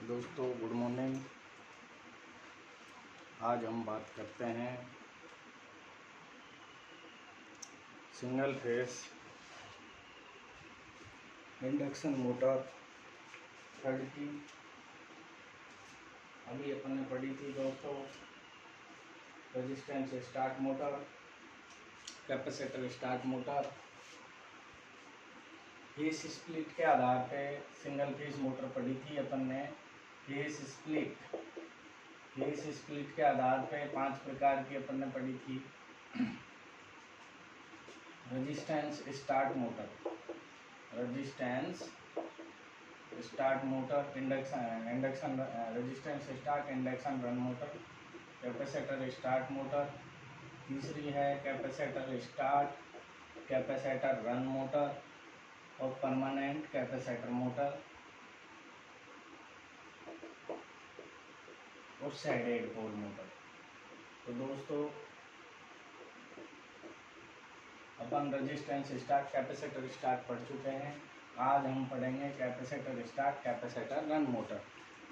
दोस्तों good morning. आज हम बात करते हैं single phase induction motor third की। अभी अपन ने पढ़ी थी दोस्तों resistance start motor, capacitor start motor. Face split के आधार पे सिंगल फेस मोटर पढ़ी थी अपन ने। फेस स्प्लिट के आधार पे 5 प्रकार की अपन ने पढ़ी थी। Resistance start motor, induction resistance start induction run motor, capacitor start motor. तीसरी है capacitor start capacitor run motor और परमानेंट कैपेसिटर मोटर और सैडेड पोल मोटर। तो दोस्तों अपन रेजिस्टेंस स्टार्ट कैपेसिटर स्टार्ट पढ़ चुके हैं। आज हम पढ़ेंगे capacitor start capacitor run motor,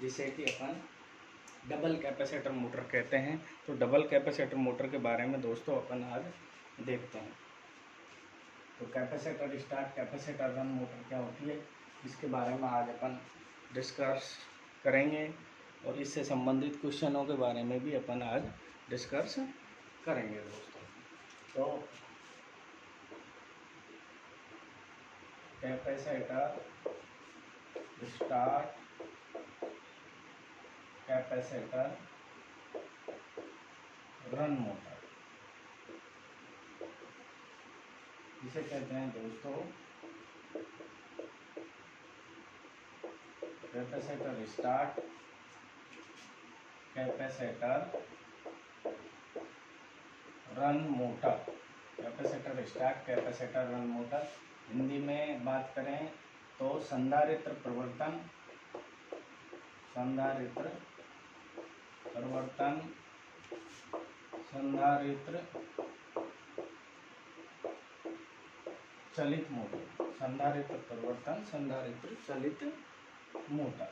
जिसे कि अपन डबल कैपेसिटर मोटर कहते हैं। तो डबल कैपेसिटर मोटर के बारे में दोस्तों अपन आज देखते हैं। तो capacitor start capacitor run motor क्या होती है, इसके बारे में आज अपन डिस्कस करेंगे और इससे संबंधित क्वेश्चनों के बारे में भी अपन आज डिस्कस करेंगे दोस्तों। तो capacitor start capacitor run motor जिसे कहते हैं दोस्तों capacitor start capacitor run motor. Capacitor start capacitor run motor Hindi में बात करें तो संधारित्र प्रवर्तन संधारित्र चलित मोटर, संधारित्र प्रवर्तन संधारित्र चलित मोटर।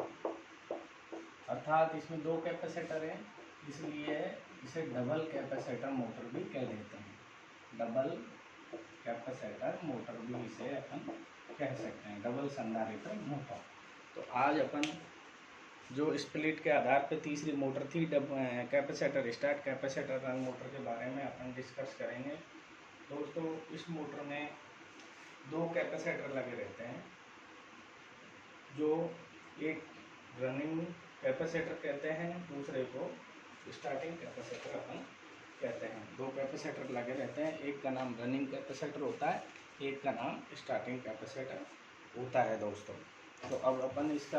अर्थात इसमें 2 कैपेसिटर हैं, इसलिए इसे डबल कैपेसिटर मोटर भी कह देते हैं। डबल कैपेसिटर मोटर भी इसे अपन कह सकते हैं, डबल संधारित्र मोटर। तो आज अपन जो स्प्लिट के आधार पर तीसरी मोटर थी capacitor start capacitor run motor के बारे में अपन डिस्कस करेंगे। दोस्तों इस मोटर में 2 कैपेसिटर लगे रहते हैं, जो एक रनिंग कैपेसिटर कहते हैं, दूसरे को स्टार्टिंग कैपेसिटर अपन कहते हैं। 2 कैपेसिटर लगे रहते हैं, एक का नाम रनिंग कैपेसिटर होता है, एक का नाम स्टार्टिंग कैपेसिटर होता है दोस्तों। तो अब अपन इसका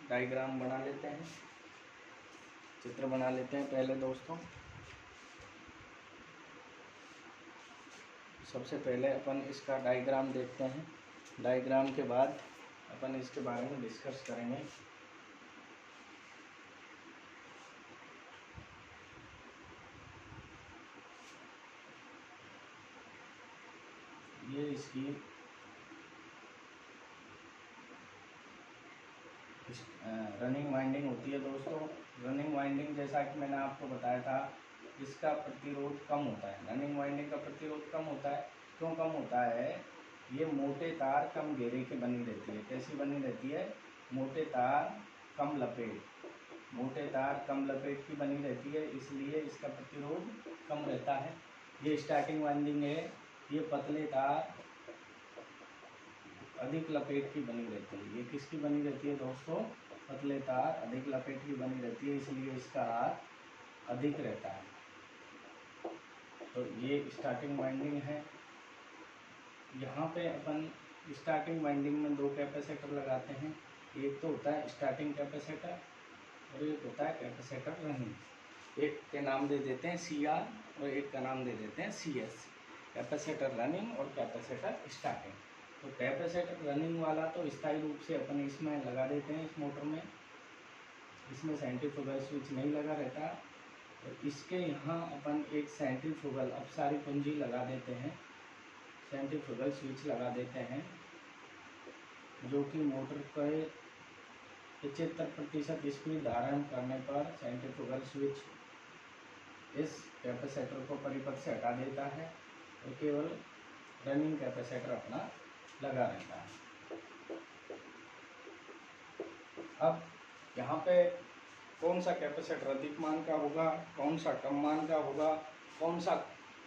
डायग्राम बना लेते हैं, चित्र बना लेते हैं पहले दोस्तों। सबसे पहले अपन इसका डायग्राम देखते हैं, डायग्राम के बाद अपन इसके बारे में डिस्कस करेंगे। ये इसकी रनिंग वाइंडिंग होती है दोस्तों। रनिंग वाइंडिंग जैसा कि मैंने आपको बताया था, इसका प्रतिरोध कम होता है। रनिंग वाइंडिंग का प्रतिरोध कम होता है। क्यों कम होता है? ये मोटे तार कम घेरे की बनी रहती है। कैसी बनी रहती है? मोटे तार कम लपेट की बनी रहती है, इसलिए इसका प्रतिरोध कम रहता है। ये स्टार्टिंग वाइंडिंग है, ये पतले तार अधिक लपेट की बनी रहती है। ये किसकी बनी रहती है दोस्तों? पतले तार अधिक लपेट की बनी रहती है, इसलिए इसका आर अधिक रहता है। तो ये स्टार्टिंग वाइंडिंग है। यहाँ पे अपन स्टार्टिंग वाइंडिंग में 2 कैपेसिटर लगाते हैं। एक तो होता है स्टार्टिंग कैपेसिटर और एक होता है कैपेसिटर रनिंग। एक के नाम दे देते हैं CR और एक का नाम दे देते हैं CS, कैपेसिटर रनिंग और कैपेसिटर स्टार्टिंग। तो कैपेसिटर रनिंग वाला तो स्थायी रूप से अपन इसमें लगा देते हैं, इस मोटर में। इसमें सेंट्रीफ्यूगल स्विच नहीं लगा रहता। तो इसके यहाँ अपन एक सेंट्रीफ्यूगल अपसारी कुंजी लगा देते हैं, सेंट्रीफ्यूगल स्विच लगा देते हैं, जो कि मोटर के 75% स्पीड धारण करने पर सेंट्रीफ्यूगल स्विच इस कैपेसिटर को परिपथ से हटा देता है और केवल रनिंग कैपेसिटर अपना लगा रहता है। अब यहाँ पे कौन सा कैपेसिटर अधिक मान का होगा, कौन सा कम मान का होगा, कौन सा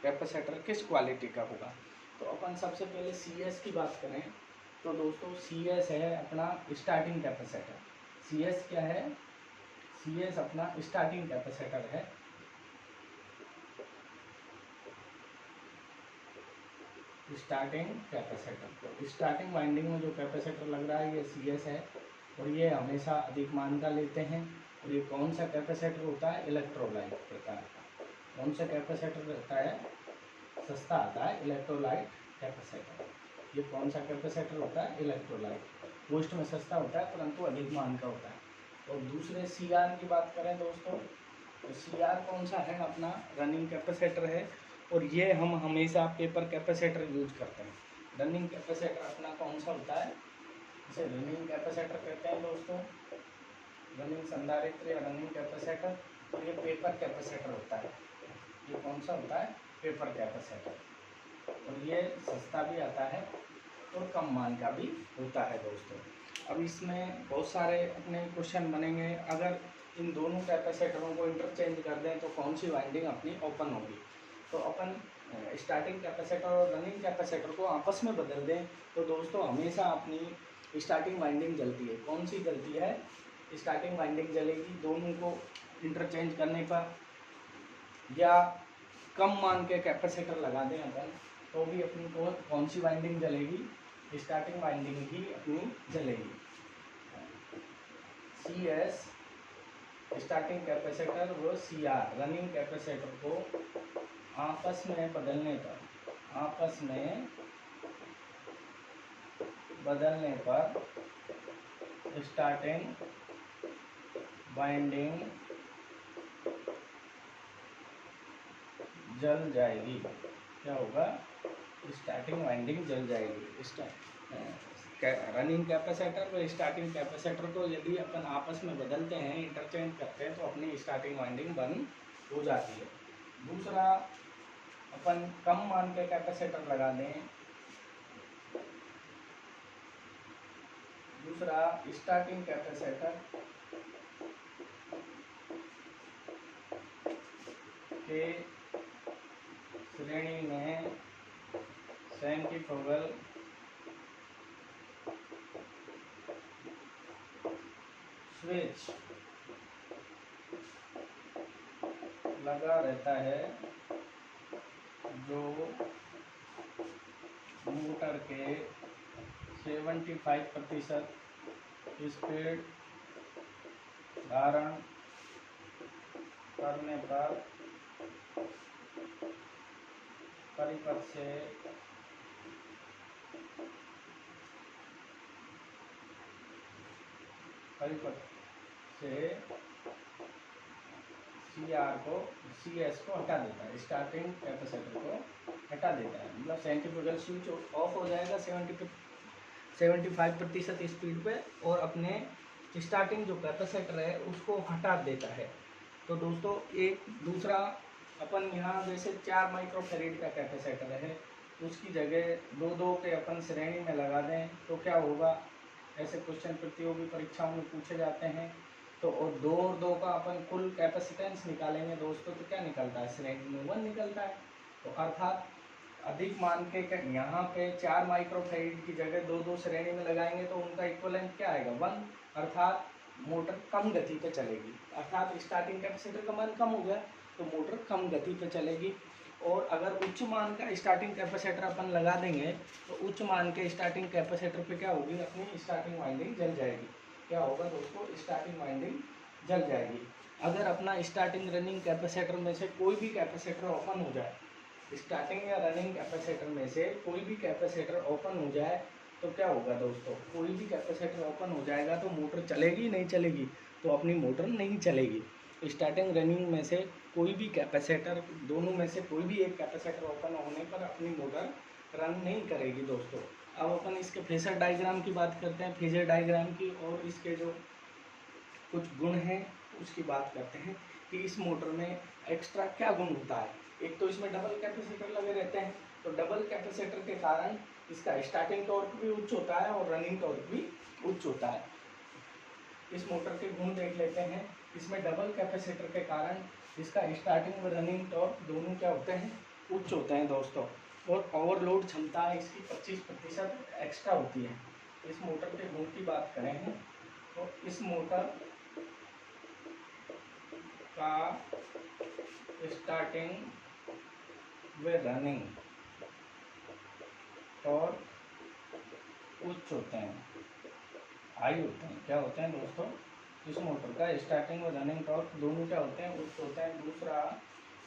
कैपेसिटर किस क्वालिटी का होगा, तो अपन सबसे पहले CS की बात करें तो दोस्तों CS है अपना स्टार्टिंग कैपेसिटर। CS क्या है? CS अपना स्टार्टिंग कैपेसिटर है। स्टार्टिंग कैपेसिटर, तो स्टार्टिंग वाइंडिंग में जो कैपेसिटर लग रहा है ये CS है और ये हमेशा अधिक मान का लेते हैं। और ये कौन सा कैपेसिटर होता है? इलेक्ट्रोलाइट प्रकार का। कौन सा कैपेसिटर रहता है? सस्ता आता है इलेक्ट्रोलाइट कैपेसिटर। ये कौन सा कैपेसिटर होता है? इलेक्ट्रोलाइट। कॉस्ट में सस्ता होता है परंतु अधिक मान का होता है। और दूसरे CR की बात करें दोस्तों तो CR कौन सा है? अपना रनिंग कैपेसिटर है और ये हम हमेशा पेपर कैपेसिटर यूज करते हैं। रनिंग कैपेसिटर अपना कौन सा होता है? इसे रनिंग कैपेसिटर कहते हैं दोस्तों, रनिंग संधारित्र या रनिंग कैपेसिटर। और ये पेपर कैपेसिटर होता है। ये कौन सा होता है? Paper capacitor. और ये सस्ता भी आता है और कम मान का भी होता है दोस्तों। अब इसमें बहुत सारे अपने क्वेश्चन बनेंगे, अगर इन दोनों कैपेसिटरों को इंटरचेंज कर दें तो कौन सी वाइंडिंग अपनी ओपन होगी। तो अपन स्टार्टिंग कैपेसिटर और रनिंग कैपेसिटर को आपस में बदल दें तो दोस्तों हमेशा अपनी स्टार्टिंग वाइंडिंग जलती है। कौन सी जलती है? स्टार्टिंग वाइंडिंग जलेगी दोनों को इंटरचेंज करने पर। या कम मान के कैपेसिटर लगा दें अपन तो भी अपनी को कौन सी वाइंडिंग जलेगी? स्टार्टिंग वाइंडिंग ही अपनी जलेगी। CS स्टार्टिंग कैपेसिटर व CR रनिंग कैपेसिटर को आपस में बदलने पर स्टार्टिंग वाइंडिंग जल जाएगी। क्या होगा? स्टार्टिंग वाइंडिंग जल जाएगी। रनिंग कैपेसिटर और स्टार्टिंग कैपेसिटर को यदि अपन आपस में बदलते हैं, इंटरचेंज करते हैं तो अपनी स्टार्टिंग वाइंडिंग बंद हो जाती है। दूसरा अपन कम मान के कैपेसिटर लगा दें। दूसरा स्टार्टिंग कैपेसिटर के श्रेणी में सेंट्रीफ्यूगल स्विच लगा रहता है जो मोटर के 75% स्पीड धारण करने पर परिपथ से CS को हटा देता है, स्टार्टिंग कैपेसिटर को हटा देता है। मतलब सेंट्रीफ्यूगल स्विच ऑफ हो जाएगा 75% स्पीड पे और अपने स्टार्टिंग जो कैपेसिटर है उसको हटा देता है। तो दोस्तों एक दूसरा अपन यहाँ जैसे 4 माइक्रोफैरेड का कैपेसिटर है उसकी जगह 2-2 के अपन श्रेणी में लगा दें तो क्या होगा? ऐसे क्वेश्चन प्रतियोगी परीक्षाओं में पूछे जाते हैं। तो और 2 और 2 का अपन कुल कैपेसिटेंस निकालेंगे दोस्तों तो क्या निकलता है? श्रेणी में 1 निकलता है। तो अर्थात अधिक मान के यहाँ पे 4 माइक्रोफैरेड की जगह 2-2 श्रेणी में लगाएंगे तो उनका इक्विवेलेंट क्या आएगा? 1। अर्थात मोटर कम गति पे चलेगी। अर्थात स्टार्टिंग कैपेसिटर का मान कम हो गया तो मोटर कम गति पे चलेगी। और अगर उच्च मान का स्टार्टिंग कैपेसिटर अपन लगा देंगे तो उच्च मान के स्टार्टिंग कैपेसिटर पे क्या होगी? अपनी स्टार्टिंग वाइंडिंग जल जाएगी। क्या होगा दोस्तों? स्टार्टिंग वाइंडिंग जल जाएगी। अगर अपना स्टार्टिंग रनिंग कैपेसिटर में से कोई भी कैपेसिटर ओपन हो जाए, स्टार्टिंग या रनिंग कैपेसिटर में से कोई भी कैपेसिटर ओपन हो जाए तो क्या होगा दोस्तों? कोई भी कैपेसिटर ओपन हो जाएगा तो मोटर चलेगी नहीं चलेगी? तो अपनी मोटर नहीं चलेगी। स्टार्टिंग रनिंग में से कोई भी कैपेसिटर, दोनों में से कोई भी एक कैपेसिटर ओपन होने पर अपनी मोटर रन नहीं करेगी दोस्तों। अब अपन इसके फेजर डायग्राम की बात करते हैं, फेजर डायग्राम की, और इसके जो कुछ गुण हैं उसकी बात करते हैं कि इस मोटर में एक्स्ट्रा क्या गुण होता है। एक तो इसमें डबल कैपेसिटर लगे रहते हैं, तो डबल कैपेसिटर के कारण इसका स्टार्टिंग टॉर्क भी उच्च होता है और रनिंग टॉर्क भी उच्च होता है। इस मोटर के गुण देख लेते हैं। इसमें डबल कैपेसिटर के कारण इसका स्टार्टिंग और रनिंग टॉर्क दोनों क्या होते हैं, उच्च होते हैं दोस्तों। और ओवरलोड क्षमता इसकी 25% एक्स्ट्रा होती है। इस मोटर के गुण की बात करें तो इस मोटर का स्टार्टिंग व रनिंग टॉर्क उच्च होते हैं, हाई होते हैं। क्या होते हैं दोस्तों, इस मोटर का स्टार्टिंग और रनिंग टॉर्क दोनों क्या होते हैं, उच्च होते हैं। दूसरा,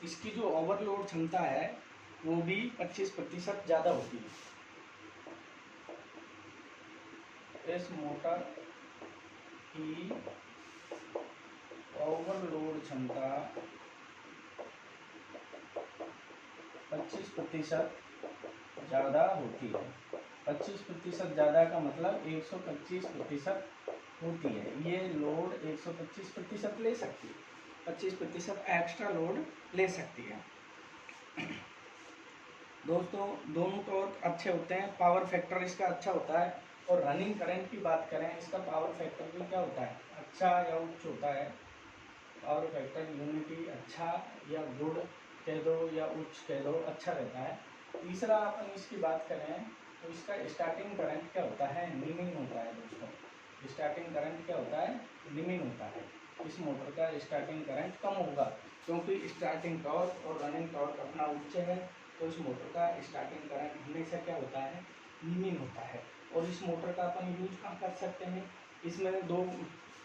इसकी जो ओवरलोड क्षमता है वो भी 25% ज़्यादा होती है। इस मोटर की ओवरलोड क्षमता 25% ज़्यादा होती है। 25% ज़्यादा का मतलब 125% होती है। ये लोड 125% ले सकती है, 25% एक्स्ट्रा लोड ले सकती है। दोस्तों दोनों टॉर्क अच्छे होते हैं, पावर फैक्टर इसका अच्छा होता है। और रनिंग करंट की बात करें, इसका पावर फैक्टर भी क्या होता है, अच्छा या उच्च होता है। पावर फैक्टर यूनिटी अच्छा या गुड कह दो या उच्च कह दो, अच्छा रहता है। तीसरा अपन इसकी बात करें तो इसका स्टार्टिंग करंट क्या होता है, निमिन होता है दोस्तों। स्टार्टिंग करंट क्या होता है, निमिन होता है। इस मोटर का स्टार्टिंग करंट कम होगा क्योंकि स्टार्टिंग टॉर्क और रनिंग टॉर्क अपना उच्च है, तो इस मोटर का स्टार्टिंग करंट हमेशा क्या होता है, निमिन होता है। और इस मोटर का अपन यूज कहाँ कर सकते हैं, इसमें दो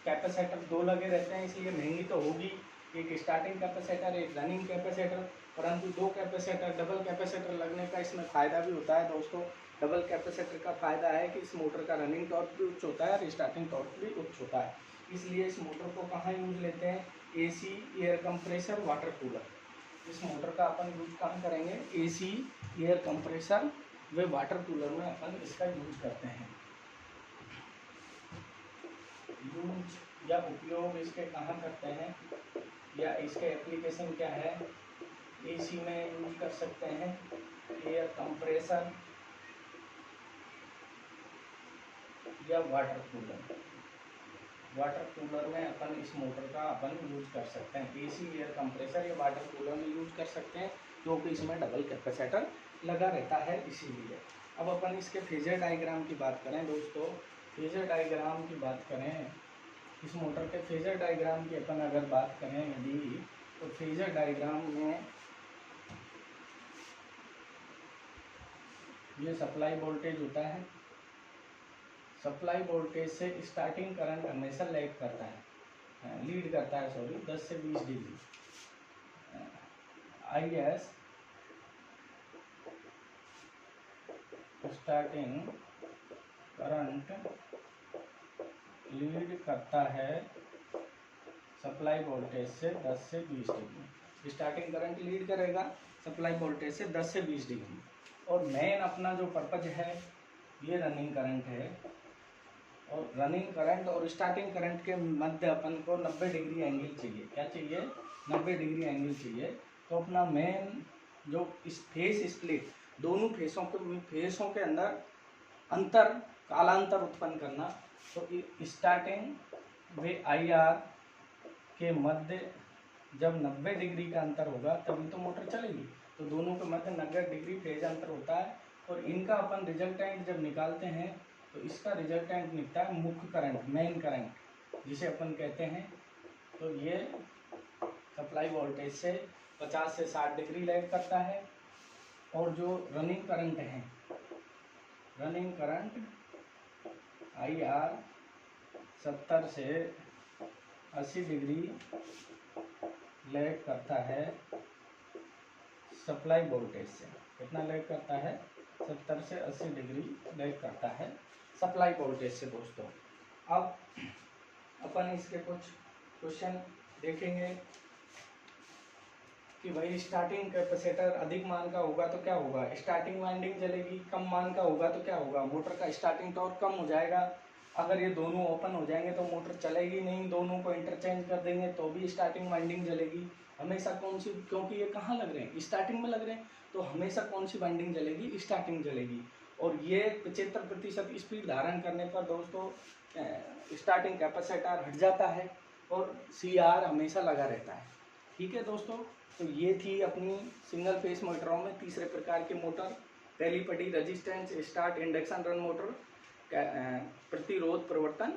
कैपेसिटर दो लगे रहते हैं, इसलिए महंगी तो होगी। एक स्टार्टिंग कैपेसिटर, एक रनिंग कैपेसिटर। परंतु दो कैपेसिटर, डबल कैपेसिटर लगने का इसमें फ़ायदा भी होता है दोस्तों। डबल कैपेसिटर का फ़ायदा है कि इस मोटर का रनिंग टॉर्क भी उच्च होता है और स्टार्टिंग टॉर्क भी उच्च होता है। इसलिए इस मोटर को कहाँ यूज लेते हैं, AC, air compressor, water cooler. इस मोटर का अपन यूज कहाँ करेंगे, AC, एयर कंप्रेसर व वाटर कूलर में अपन इसका यूज करते हैं। यूज या उपयोग इसके कहाँ करते हैं या इसके एप्लीकेशन क्या है। AC में यूज कर सकते हैं, एयर कंप्रेसर या वाटर कूलर। वाटर कूलर में अपन इस मोटर का अपन यूज कर सकते हैं। AC, एयर कंप्रेसर या वाटर कूलर में यूज कर सकते हैं क्योंकि इसमें डबल कैपेसिटर लगा रहता है, इसीलिए। अब अपन इसके फेजर डायग्राम की बात करें दोस्तों, फेजर डायग्राम की बात करें, इस मोटर के फेजर डायग्राम की अपन अगर बात करें यदि, तो फेजर डायग्राम में ये सप्लाई वोल्टेज होता है। सप्लाई वोल्टेज से स्टार्टिंग करंट हमेशा लीड करता है 10 से 20 degree. IS starting current lead करता है सप्लाई वोल्टेज से 10 से 20 डिग्री। स्टार्टिंग करंट लीड करेगा सप्लाई वोल्टेज से 10 से 20 डिग्री। और मेन अपना जो पर्पज है ये रनिंग करंट है। और रनिंग करंट और स्टार्टिंग करंट के मध्य अपन को 90 डिग्री एंगल चाहिए। क्या चाहिए, 90 डिग्री एंगल चाहिए। तो अपना मेन जो इस फेस स्प्लिट, दोनों फेसों के अंदर अंतर, कालांतर उत्पन्न करना। तो स्टार्टिंग व IR के मध्य जब 90 डिग्री का अंतर होगा तभी तो मोटर चलेगी। तो दोनों के मध्य 90 डिग्री फेज अंतर होता है। और इनका अपन रिजल्टेंट जब निकालते हैं तो इसका रिजल्टेंट निकलता है मुख्य करंट, मेन करंट जिसे अपन कहते हैं। तो ये सप्लाई वोल्टेज से 50 से 60 डिग्री लैग करता है। और जो रनिंग करंट है, रनिंग करंट IR 70 से 80 डिग्री लैग करता है सप्लाई वोल्टेज से। कितना लैग करता है, 70 से 80 डिग्री लैग करता है सप्लाई वोल्टेज से दोस्तों। अब अपन इसके कुछ क्वेश्चन देखेंगे कि भाई स्टार्टिंग कैपेसिटर अधिक मान का होगा तो क्या होगा, स्टार्टिंग वाइंडिंग जलेगी। कम मान का होगा तो क्या होगा, मोटर का स्टार्टिंग टॉर्क कम हो जाएगा। अगर ये दोनों ओपन हो जाएंगे तो मोटर चलेगी नहीं, दोनों को इंटरचेंज कर देंगे तो भी स्टार्टिंग वाइंडिंग जलेगी। हमेशा कौन सी, क्योंकि ये कहाँ लग रहे हैं, स्टार्टिंग में लग रहे हैं, तो हमेशा कौन सी वाइंडिंग जलेगी, स्टार्टिंग जलेगी। और ये 75% स्पीड धारण करने पर दोस्तों स्टार्टिंग कैपेसिटर हट जाता है और CR हमेशा लगा रहता है। ठीक है दोस्तों, तो ये थी अपनी सिंगल फेस मोटरों में तीसरे प्रकार की मोटर। पहली पड़ी resistance start induction run motor, प्रतिरोध परिवर्तन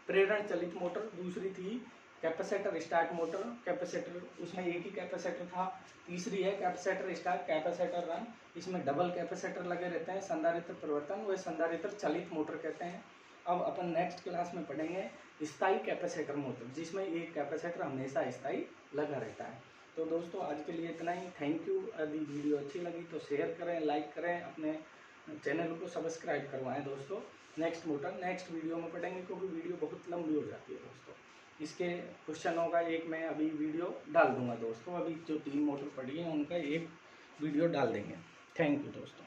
प्रेरण चलित मोटर। दूसरी थी कैपेसिटर स्टार्ट मोटर, कैपेसिटर उसमें एक ही कैपेसिटर था। तीसरी है कैपेसिटर स्टार्ट कैपेसिटर रन, इसमें डबल कैपेसिटर लगे रहते हैं। संधारित्र परिवर्तन व संधारित्र चलित मोटर कहते हैं। अब अपन नेक्स्ट क्लास में पढ़ेंगे स्थायी कैपेसिटर मोटर, जिसमें एक कैपेसिटर हमेशा स्थायी लगा रहता है। तो दोस्तों आज के लिए इतना ही, थैंक यू। यदि वीडियो अच्छी लगी तो शेयर करें, लाइक करें, अपने चैनल को सब्सक्राइब करवाएं दोस्तों। नेक्स्ट वीडियो में पढ़ेंगे, क्योंकि वीडियो बहुत लंबी हो जाती है दोस्तों। इसके क्वेश्चनों का एक मैं अभी वीडियो डाल दूंगा दोस्तों। अभी जो 3 मोटर पड़ी है उनका एक वीडियो डाल देंगे। थैंक यू दोस्तों।